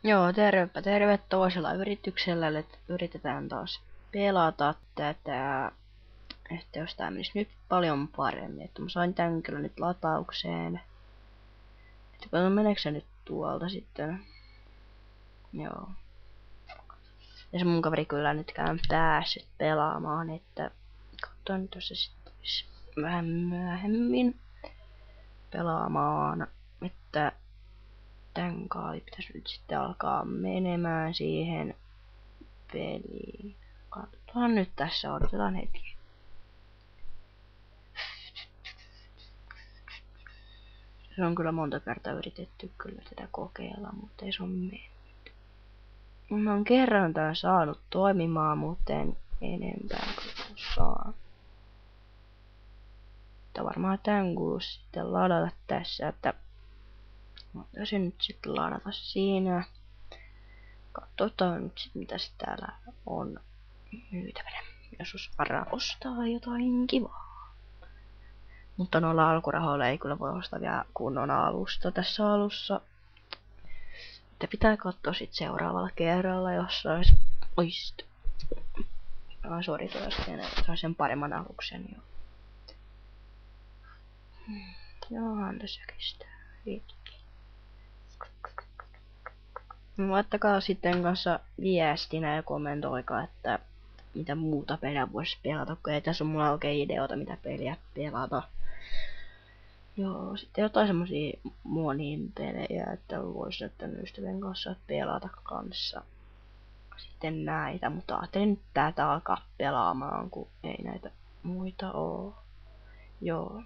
Joo, tervepä terve toisella yrityksellä, että yritetään taas pelata tätä, että jos tää menisi nyt paljon paremmin, että mä sain tän kyllä nyt lataukseen. Että meneekö se nyt tuolta sitten? Joo. Ja se mun kaveri kyllä nytkään päässyt pelaamaan, että katsotaan nyt jos se sitten vähän myöhemmin pelaamaan, että tän kai pitäisi nyt sitten alkaa menemään siihen peliin. Katsotaan nyt tässä, odotetaan hetki. Se on kyllä monta kertaa yritetty kyllä tätä kokeilla, mutta ei se on mennyt. Mä oon kerran tän saanut toimimaan, mutta en enempää kuin saa. Mutta varmaan tän kuuluisi sitten ladata tässä, että voitaisiin nyt sitten ladata siinä. Katsotaan nyt sitten mitä täällä on myytävänä. Jos varaa ostaa jotain kivaa. Mutta noilla alkurahoilla ei kyllä voi ostaa vielä kunnon alusta tässä alussa. Että pitää katsoa sit seuraavalla kerralla, jos sais oist. Sori, sai sen paremman aluksen jo. Johan tässä kestää hetki. Laittakaa sitten kanssa viestinä ja kommentoikaa, että mitä muuta peliä voisi pelata, kun ei tässä on mulla oikein ideoita mitä peliä pelata. Joo, sitten jotain semmosia monin pelejä, että vois näiden ystävien kanssa pelata kanssa. Sitten näitä, mutta ajattelin nyt tätä alkaa pelaamaan, kun ei näitä muita oo. Joo.